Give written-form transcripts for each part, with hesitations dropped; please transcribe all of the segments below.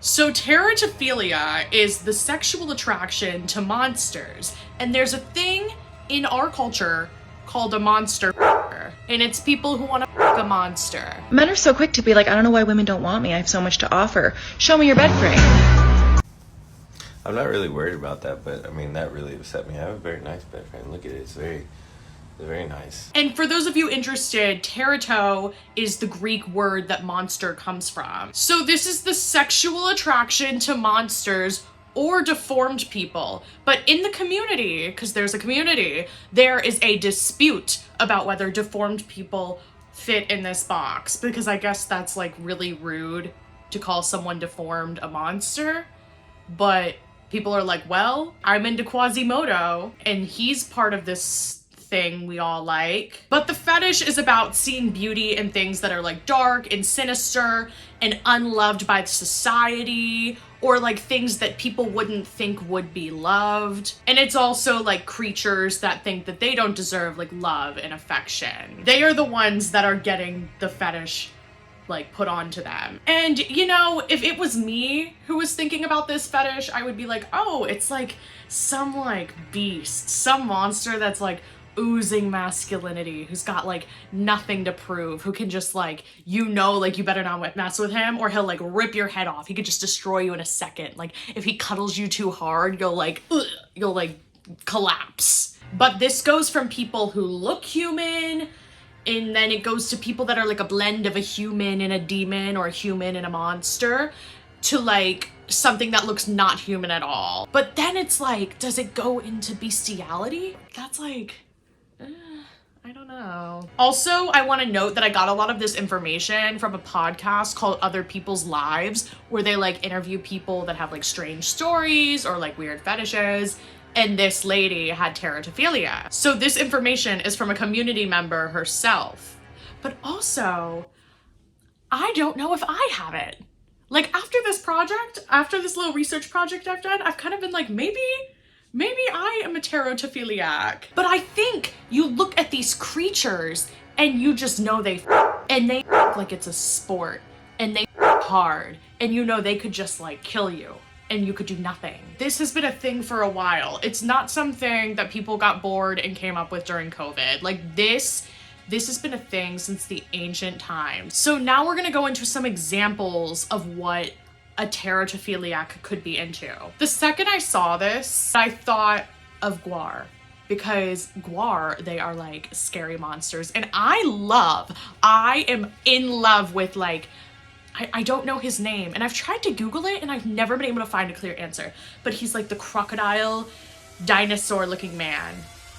So Teratophilia is the sexual attraction to monsters, and there's a thing in our culture called a monster, and it's people who want to fuck a monster. Men are so quick to be like, I don't know why women don't want me. I have so much to offer. Show me your bed frame. I'm not really worried about that, but I mean, that really upset me. I have a very nice bed frame. Look at it. It's very nice. And for those of you interested, terato is the Greek word that monster comes from. So this is the sexual attraction to monsters or deformed people. But in the community, because there's a community, there is a dispute about whether deformed people fit in this box, because I guess that's like really rude to call someone deformed a monster. But people are like, well, I'm into Quasimodo and he's part of this thing we all like. But the fetish is about seeing beauty in things that are like dark and sinister and unloved by society, or like things that people wouldn't think would be loved. And it's also like creatures that think that they don't deserve like love and affection. They are the ones that are getting the fetish like put onto them. And you know, if it was me who was thinking about this fetish, I would be like, oh, it's like some like beast, some monster that's like oozing masculinity, who's got like nothing to prove, who can just like, you know, like you better not mess with him or he'll like rip your head off. He could just destroy you in a second. Like if he cuddles you too hard, you'll like collapse. But this goes from people who look human, and then it goes to people that are like a blend of a human and a demon, or a human and a monster, to like something that looks not human at all. But then it's like, does it go into bestiality? That's like, I don't know. Also, I want to note that I got a lot of this information from a podcast called Other People's Lives, where they like interview people that have like strange stories or like weird fetishes. And this lady had teratophilia. So this information is from a community member herself. But also, I don't know if I have it. Like after this project, after this little research project I've done, I've kind of been like, maybe I am a terotophiliac. But I think you look at these creatures and you just know they like it's a sport, and they hard, and you know they could just like kill you and you could do nothing. This has been a thing for a while. It's not something that people got bored and came up with during COVID. Like this has been a thing since the ancient times. So now we're gonna go into some examples of what a teratophiliac could be into. The second I saw this, I thought of Gwar, because Gwar, they are like scary monsters. And I am in love with like, I don't know his name, and I've tried to Google it and I've never been able to find a clear answer, but he's like the crocodile dinosaur looking man.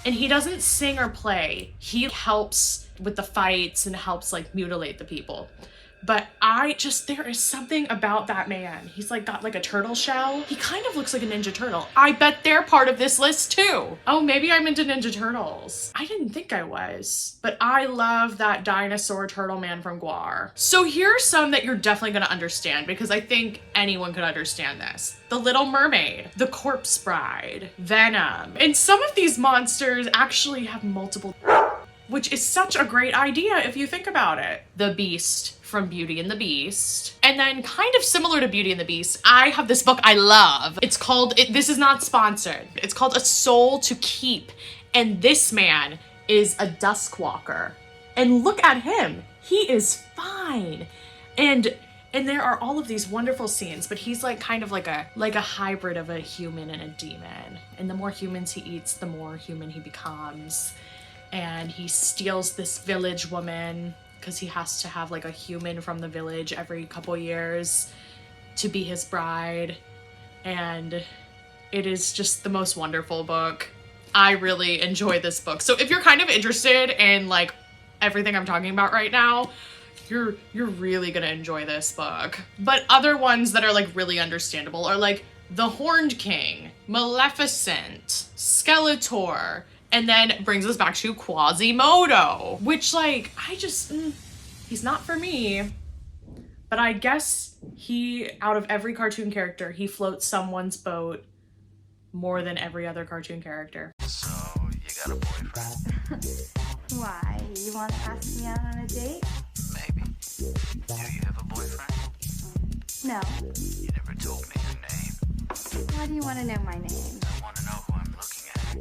And he doesn't sing or play. He helps with the fights and helps like mutilate the people. But there is something about that man. He's like got like a turtle shell. He kind of looks like a Ninja Turtle. I bet they're part of this list too. Oh, maybe I'm into Ninja Turtles. I didn't think I was, but I love that dinosaur turtle man from Gwar. So here's some that you're definitely gonna understand, because I think anyone could understand this. The Little Mermaid, the Corpse Bride, Venom. And some of these monsters actually have multiple, which is such a great idea if you think about it. The Beast from Beauty and the Beast. And then kind of similar to Beauty and the Beast, I have this book I love. It's called, this is not sponsored, it's called A Soul to Keep. And this man is a Duskwalker. And look at him, he is fine. And there are all of these wonderful scenes, but he's like kind of like a hybrid of a human and a demon. And the more humans he eats, the more human he becomes. And he steals this village woman, because he has to have like a human from the village every couple years to be his bride. And it is just the most wonderful book. I really enjoy this book. So if you're kind of interested in like everything I'm talking about right now, you're really gonna enjoy this book. But other ones that are like really understandable are like The Horned King, Maleficent, Skeletor, and then brings us back to Quasimodo, which like, he's not for me, but I guess out of every cartoon character, he floats someone's boat more than every other cartoon character. So, you got a boyfriend? Why? You want to ask me out on a date? Maybe. Do you have a boyfriend? No. You never told me your name. Why do you want to know my name? I want to know who I'm looking at.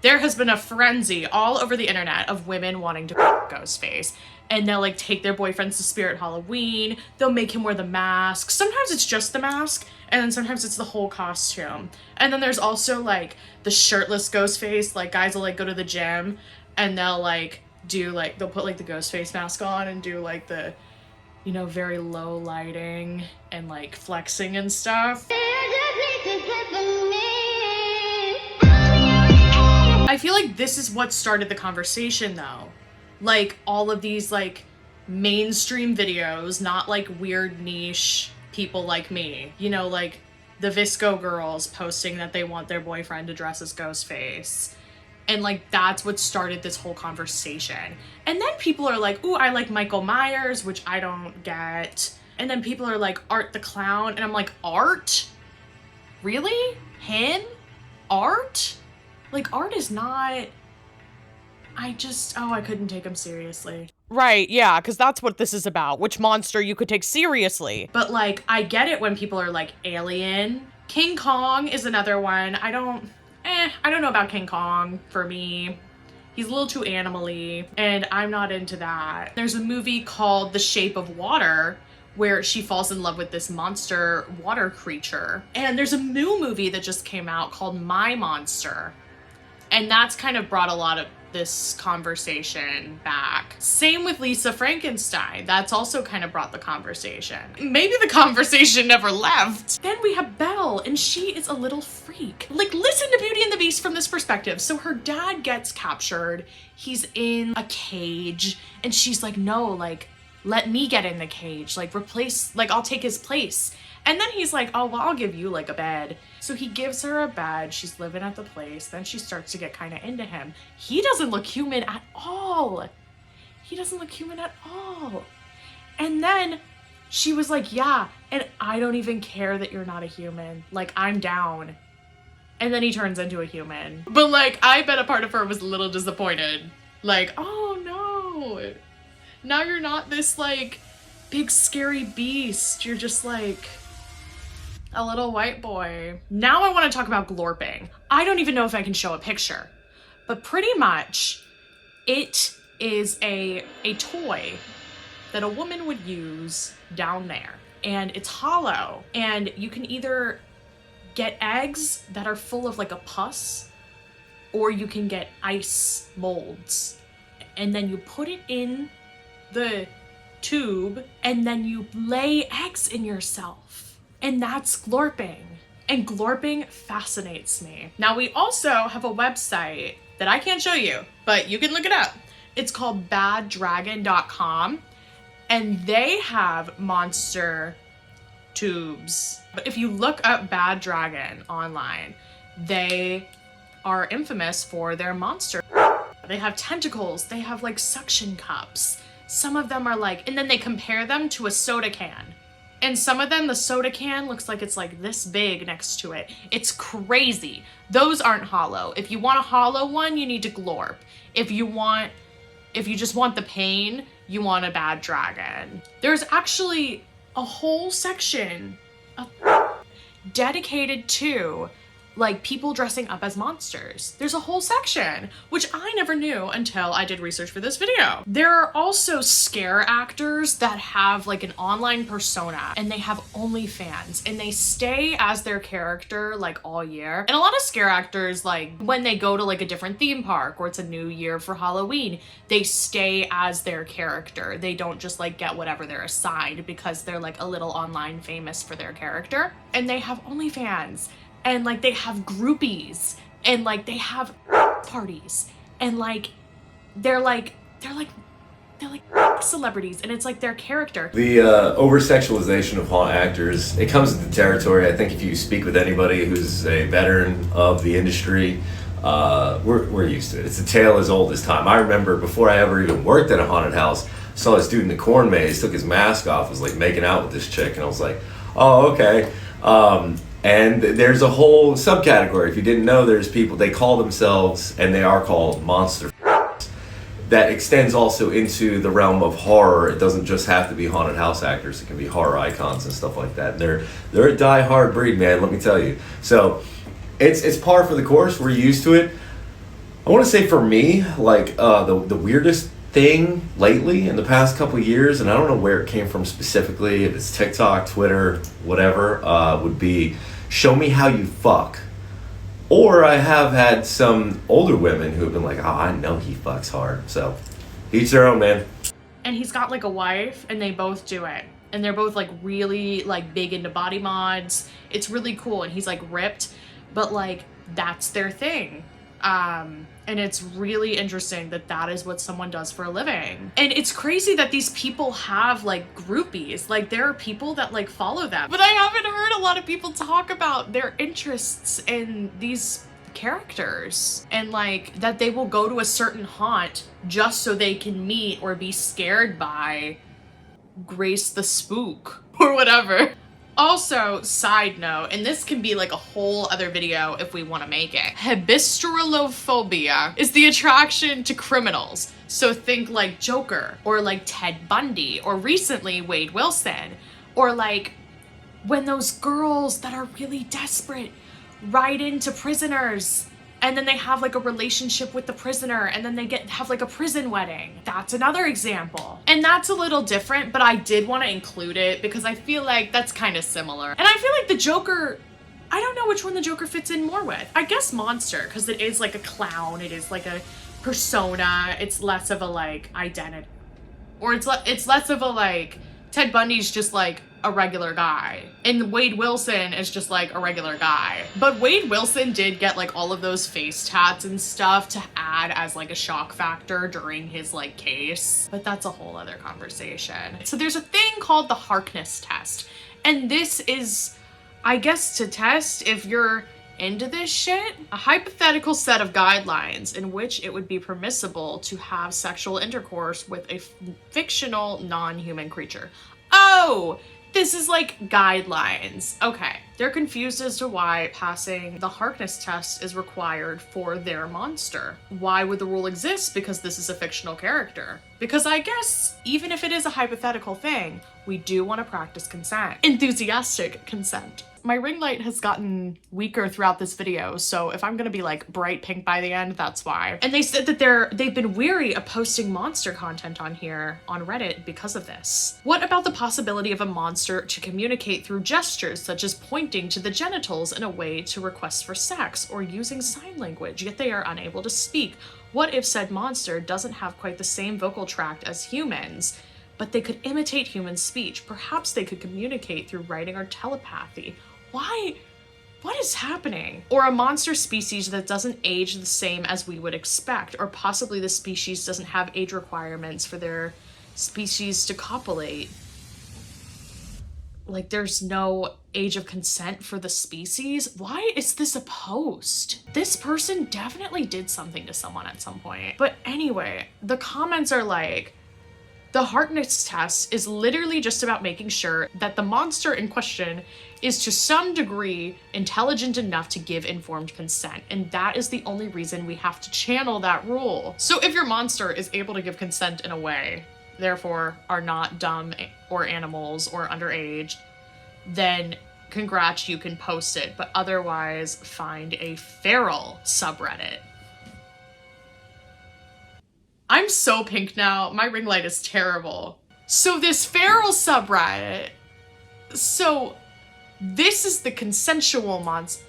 There has been a frenzy all over the internet of women wanting to Ghostface. And they'll like take their boyfriends to Spirit Halloween. They'll make him wear the mask. Sometimes it's just the mask, and then sometimes it's the whole costume. And then there's also like the shirtless Ghostface. Like guys will like go to the gym and they'll like do like, they'll put like the Ghostface mask on and do like the, you know, very low lighting and like flexing and stuff. I feel like this is what started the conversation though. Like all of these like mainstream videos, not like weird niche people like me, you know, like the Visco girls posting that they want their boyfriend to dress as Ghostface. And like that's what started this whole conversation. And then people are like, ooh, I like Michael Myers, which I don't get. And then people are like, Art the Clown. And I'm like, Art? Really? Him? Art? Like, Art is not... I couldn't take him seriously. Right, yeah, because that's what this is about. Which monster you could take seriously. But, like, I get it when people are like, Alien. King Kong is another one. I don't know about King Kong for me. He's a little too animal-y, and I'm not into that. There's a movie called The Shape of Water, where she falls in love with this monster water creature. And there's a new movie that just came out called My Monster. And that's kind of brought a lot of this conversation back. Same with Lisa Frankenstein. That's also kind of brought the conversation. Maybe the conversation never left. Then we have Belle, and she is a little freak. Like, listen to Beauty and the Beast from this perspective. So her dad gets captured. He's in a cage, and she's like, no, like, let me get in the cage. Like, I'll take his place. And then he's like, oh, well, I'll give you like a bed. So he gives her a bed. She's living at the place. Then she starts to get kind of into him. He doesn't look human at all. He doesn't look human at all. And then she was like, yeah, and I don't even care that you're not a human. Like, I'm down. And then he turns into a human. But like, I bet a part of her was a little disappointed. Like, oh no. Now you're not this like big scary beast. You're just like a little white boy. Now I want to talk about glorping. I don't even know if I can show a picture, but pretty much it is a toy that a woman would use down there, and it's hollow, and you can either get eggs that are full of like a pus, or you can get ice molds, and then you put it in the tube, and then you lay eggs in yourself. And that's glorping. And glorping fascinates me. Now we also have a website that I can't show you, but you can look it up. It's called baddragon.com, and they have monster tubes. But if you look up Bad Dragon online, they are infamous for their monster. They have tentacles, they have like suction cups. Some of them are like, and then they compare them to a soda can. And some of them, the soda can looks like it's like this big next to it. It's crazy. Those aren't hollow. If you want a hollow one, you need to glorp. If you just want the pain, you want a Bad Dragon. There's actually a whole section dedicated to like people dressing up as monsters. There's a whole section, which I never knew until I did research for this video. There are also scare actors that have like an online persona, and they have OnlyFans, and they stay as their character like all year. And a lot of scare actors, like when they go to like a different theme park or it's a new year for Halloween, they stay as their character. They don't just like get whatever they're assigned because they're like a little online famous for their character. And they have OnlyFans. And like they have groupies, and like they have parties, and like they're like celebrities, and it's like their character. The over-sexualization of haunt actors, it comes with the territory. I think if you speak with anybody who's a veteran of the industry, we're used to it. It's a tale as old as time. I remember before I ever even worked at a haunted house, saw this dude in the corn maze, took his mask off, was like making out with this chick, and I was like, oh, okay. And there's a whole subcategory. If you didn't know, there's people, they call themselves, and they are called monster. that extends also into the realm of horror. It doesn't just have to be haunted house actors. It can be horror icons and stuff like that. And they're a die-hard breed, man, let me tell you. So it's par for the course. We're used to it. I want to say for me, like the weirdest thing lately in the past couple years, and I don't know where it came from specifically, if it's TikTok, Twitter, whatever, would be show me how you fuck. Or I have had some older women who have been like, oh, I know he fucks hard. So each their own, man. And he's got like a wife, and they both do it. And they're both like really like big into body mods. It's really cool. And he's like ripped, but like that's their thing. And it's really interesting that that is what someone does for a living. And it's crazy that these people have like groupies. Like there are people that like follow them. But I haven't heard a lot of people talk about their interests in these characters. And like that they will go to a certain haunt just so they can meet or be scared by Grace the Spook or whatever. Also, side note, and this can be like a whole other video if we want to make it, hybristolophobia is the attraction to criminals. So think like Joker, or like Ted Bundy, or recently Wade Wilson, or like when those girls that are really desperate ride into prisoners and then they have like a relationship with the prisoner and then they have like a prison wedding. That's another example. And that's a little different, but I did want to include it because I feel like that's kind of similar. And I feel like the Joker, I don't know which one the Joker fits in more with. I guess Monster, because it is like a clown. It is like a persona. It's less of a like identity. Or it's less of a like, Ted Bundy's just like a regular guy. And Wade Wilson is just like a regular guy. But Wade Wilson did get like all of those face tats and stuff to add as like a shock factor during his like case. But that's a whole other conversation. So there's a thing called the Harkness test. And this is, I guess, to test if you're into this shit, a hypothetical set of guidelines in which it would be permissible to have sexual intercourse with a fictional non-human creature. Oh, this is like guidelines. Okay, they're confused as to why passing the Harkness test is required for their monster. Why would the rule exist? Because this is a fictional character. Because I guess even if it is a hypothetical thing, we do want to practice consent. Enthusiastic consent. My ring light has gotten weaker throughout this video, so if I'm gonna be like bright pink by the end, that's why. And they said that they've been weary of posting monster content on here on Reddit because of this. What about the possibility of a monster to communicate through gestures such as pointing to the genitals in a way to request for sex, or using sign language, yet they are unable to speak? What if said monster doesn't have quite the same vocal tract as humans, but they could imitate human speech? Perhaps they could communicate through writing or telepathy. Why? What is happening? Or a monster species that doesn't age the same as we would expect, or possibly the species doesn't have age requirements for their species to copulate. Like there's no age of consent for the species? Why is this a post? This person definitely did something to someone at some point. But anyway, the comments are like, the Harkness test is literally just about making sure that the monster in question is to some degree intelligent enough to give informed consent. And that is the only reason we have to channel that rule. So if your monster is able to give consent in a way, therefore are not dumb or animals or underage, then congrats, you can post it. But otherwise, find a feral subreddit. I'm so pink now. My ring light is terrible. So this feral subreddit. So this is the consensual monster.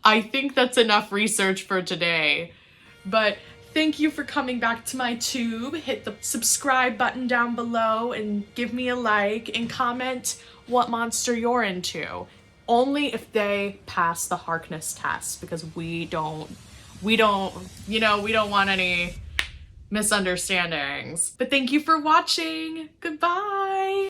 I think that's enough research for today. But thank you for coming back to my tube. Hit the subscribe button down below and give me a like and comment what monster you're into. Only if they pass the Harkness test, because we don't want any misunderstandings. But thank you for watching. Goodbye.